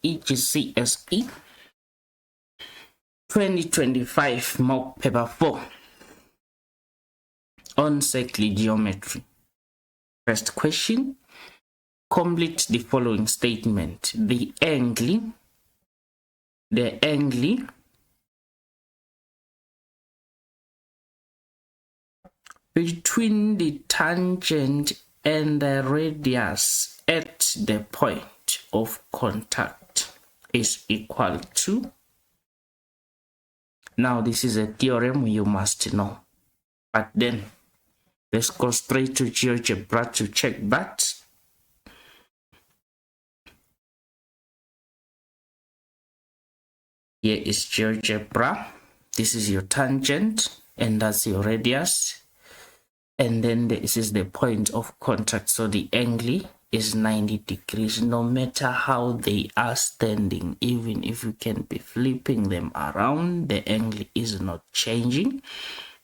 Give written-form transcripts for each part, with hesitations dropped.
EGCSE 2025 mock paper 4 on cyclic geometry. First question, complete the following statement. The angle between the tangent and the radius at the point of contact is equal to. Now this is a theorem you must know, but then let's go straight to GeoGebra to check that. Here is GeoGebra. This is your tangent and that's your radius. And then this is the point of contact. So the angle is 90 degrees, no matter how they are standing. Even if you can be flipping them around, the angle is not changing.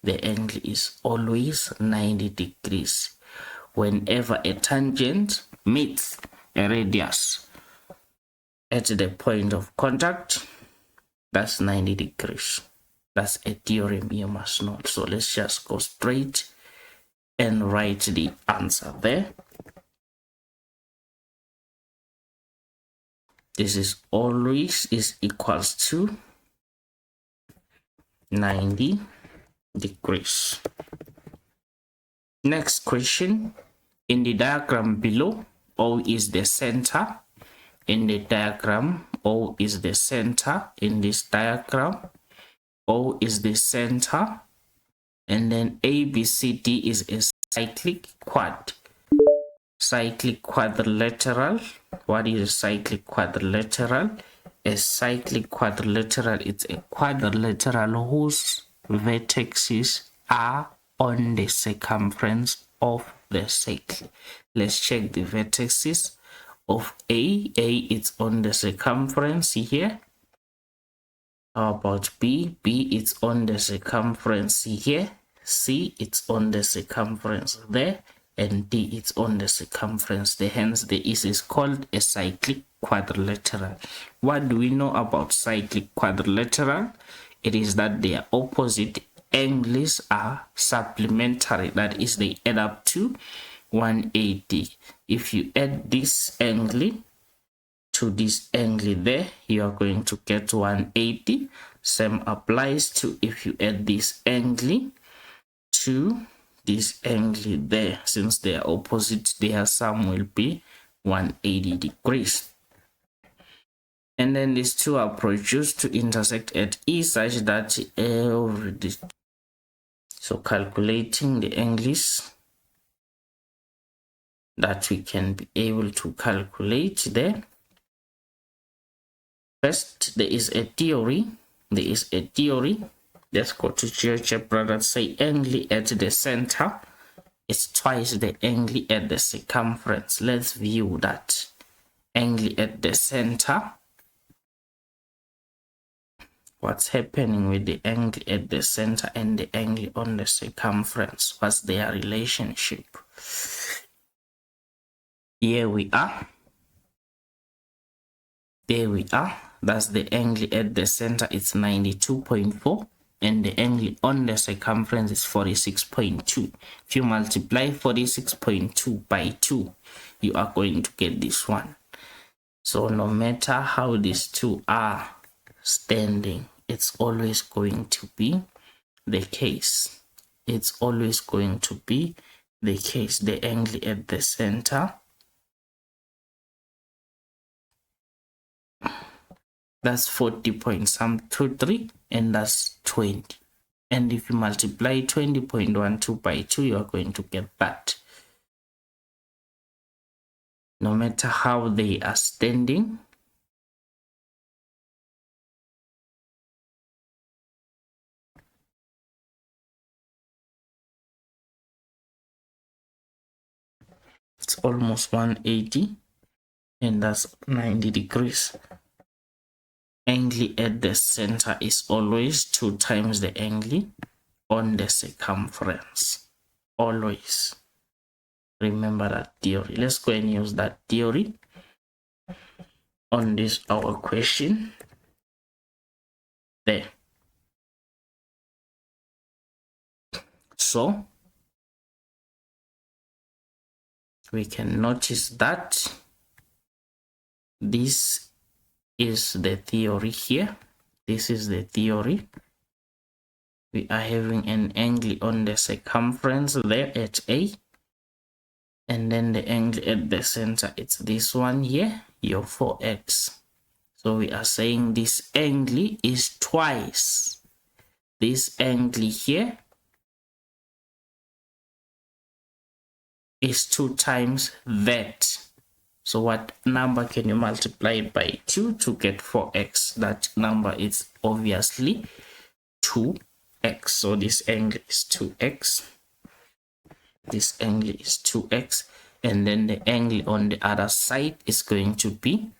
The angle is always 90 degrees. Whenever a tangent meets a radius at the point of contact, that's 90 degrees. That's a theorem you must know. So let's just go straight and write the answer there. This is always is equals to 90 degrees. Next question. In the diagram below, O is the center. In the diagram, O is the center. In this diagram, O is the center. And then ABCD is a cyclic quadrilateral. What is a cyclic quadrilateral? A cyclic quadrilateral is a quadrilateral whose vertices are on the circumference of the cycle. Let's check the vertices of A. A is on the circumference here. How about B? B is on the circumference here. C it's on the circumference there. And D is on the circumference there. Hence, this is called a cyclic quadrilateral. What do we know about cyclic quadrilateral? It is that their opposite angles are supplementary. That is, they add up to 180. If you add this angle to this angle there, you are going to get 180. Same applies to if you add this angle to this angle there. Since they are opposite, their sum will be 180 degrees. And then these two are produced to intersect at E such that so calculating the angles that we can be able to calculate there. First, there is a theory. Let's go to GeoGebra that say angle at the center is twice the angle at the circumference. Let's view that. Angle at the center. What's happening with the angle at the center and the angle on the circumference? What's their relationship? Here we are. There we are. That's the angle at the center. It's 92.4. And the angle on the circumference is 46.2. If you multiply 46.2 by 2, you are going to get this one. So no matter how these two are standing, it's always going to be the case. It's always going to be the case. The angle at the center, that's 40.23, and that's 20. And if you multiply 20.12 by 2, you are going to get that. No matter how they are standing, it's almost 180, and that's 90 degrees. Angle at the center is always 2 times the angle on the circumference. Always. Remember that theory. Let's go and use that theory. on this our question there. So we can notice that this is the theory here. This is the theory. We are having an angle on the circumference there at A, and then the angle at the center, it's this one here, your 4x. So we are saying this angle is twice this angle here is 2 times that. So what number can you multiply it by 2 to get 4x? That number is obviously 2x. So this angle is 2x. This angle is 2x. And then the angle on the other side is going to be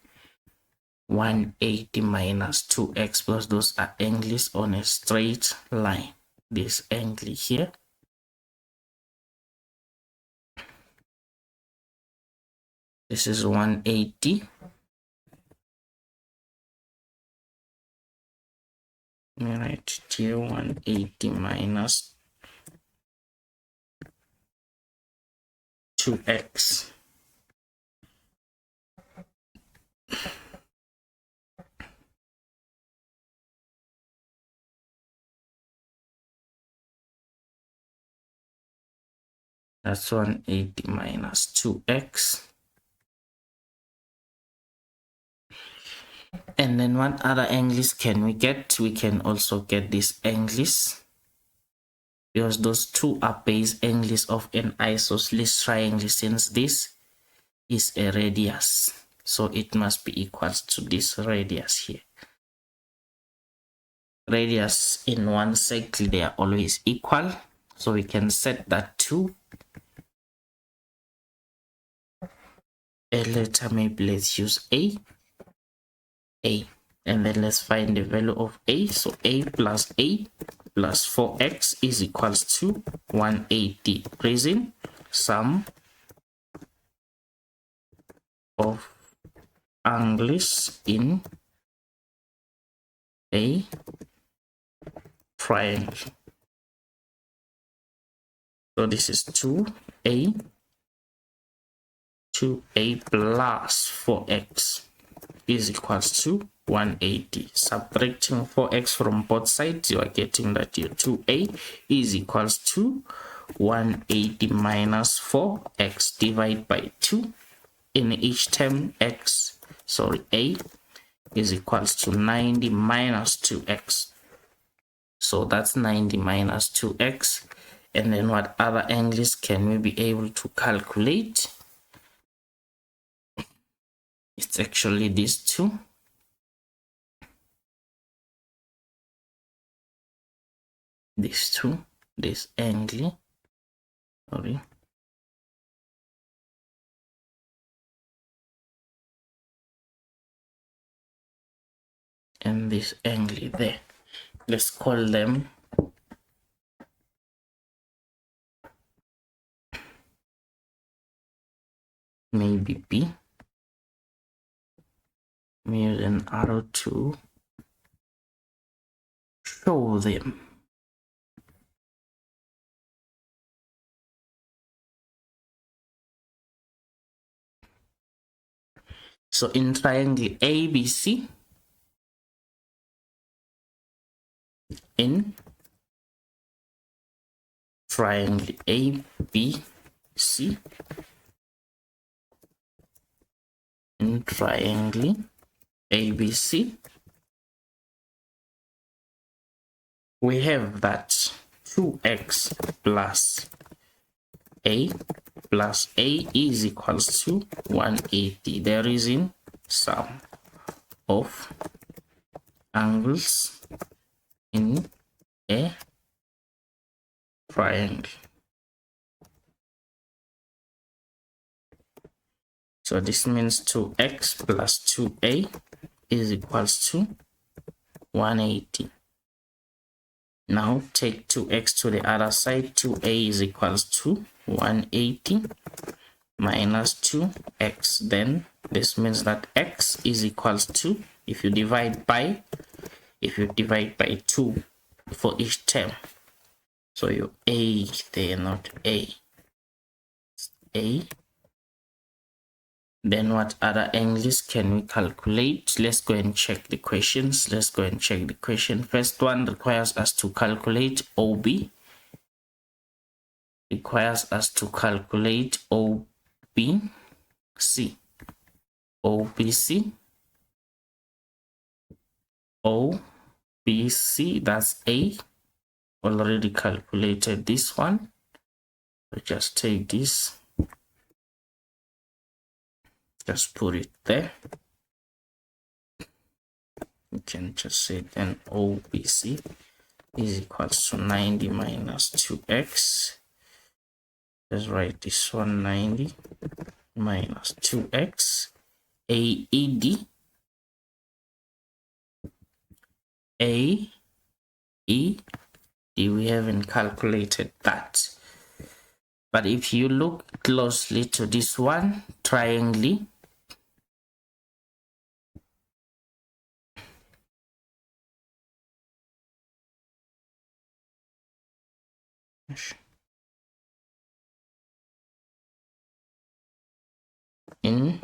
180 minus 2x, because those are angles on a straight line. This angle here, this is 180. Let me write here 180 minus 2x. That's 180 minus 2x. And then what other angles can we get? We can also get these angles, because those two are base angles of an isosceles triangle, since this is a radius. So it must be equal to this radius here. Radius in one circle, they are always equal. So we can set that to a letter. Maybe let's use A. And then let's find the value of A. So A plus 4x is equals to 180. Raising sum of angles in a triangle. So this is 2a plus 4x is equals to 180. Subtracting 4x from both sides, you are getting that your 2a is equals to 180 minus 4x divided by 2. In each term, a is equals to 90 minus 2x. So that's 90 minus 2x. And then what other angles can we be able to calculate? It's actually these two. These two, this angle, sorry. And this angle there. Let's call them maybe B. Use an arrow to show them. So in triangle ABC, in triangle ABC, in triangle ABC, we have that 2x plus a is equals to 180. There is in sum of angles in a triangle. So this means 2x plus 2a is equals to 180. Now take 2x to the other side. 2a is equals to 180 minus 2x. Then This means that x is equals to, if you divide by 2 for each term. So your a there, not a. Then what other angles can we calculate? Let's go and check the questions. First one requires us to calculate OB. OBC, that's A. Already calculated this one. So just take this, just put it there. You can just say then OBC is equals to 90 minus 2x. Let's write this one, 90 minus 2x. AED we haven't calculated that. But if you look closely to this one, triangle, in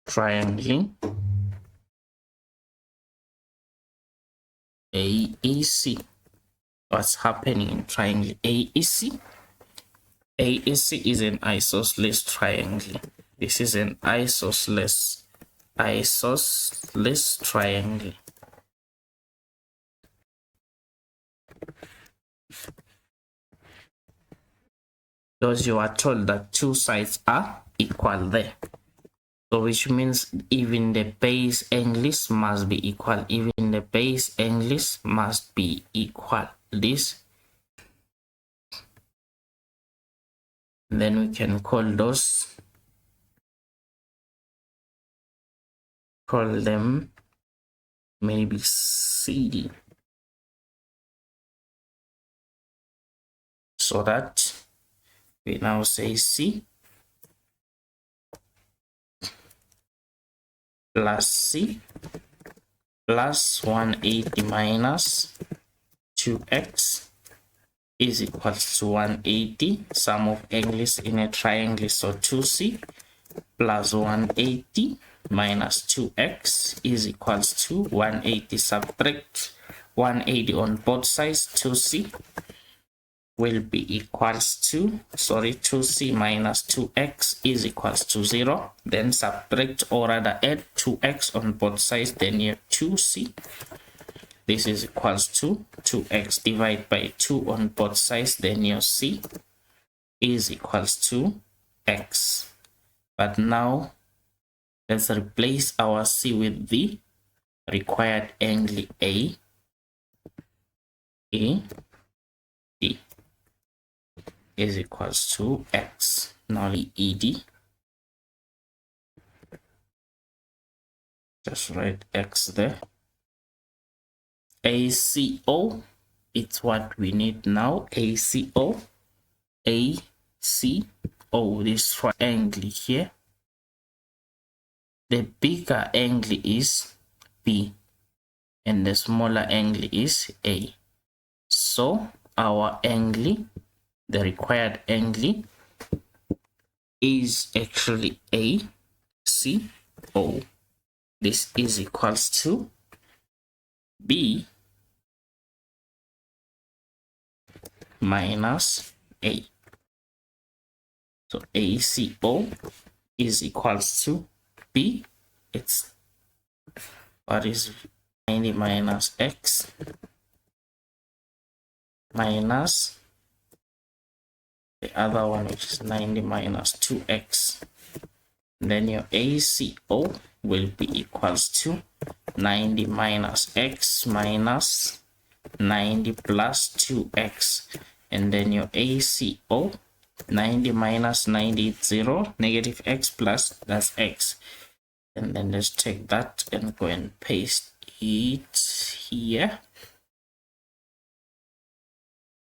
triangle AEC, what's happening in triangle AEC? AEC is an isosceles triangle. This is an isosceles triangle. Because you are told that two sides are equal there. So which means even the base angles must be equal. This. Then we can call them maybe CD. So that we now say C plus C plus 180 minus 2x is equals to 180. Sum of angles in a triangle, so 2C plus 180 minus 2x is equals to 180. Subtract 180 on both sides. 2C will be equals to, 2C minus 2x is equals to 0. Then subtract, or rather add 2x on both sides, then you have 2C. This is equals to 2x. Divide by 2 on both sides, then your C is equals to x. But now let's replace our C with the required angle A, D is equals to x. Now ED, just write x there. ACO, it's what we need now. ACO, this triangle here. The bigger angle is B and the smaller angle is A. So our angle, the required angle, is actually ACO. This is equals to B minus A. So ACO is equals to B. It's what is 90 minus x minus the other one, which is 90 minus 2x. Then your ACO will be equals to 90 minus x minus 90 plus 2x. And then your ACO, 90 minus 90 is 0, negative x plus, that's x. And then let's take that and go and paste it here.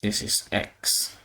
This is x.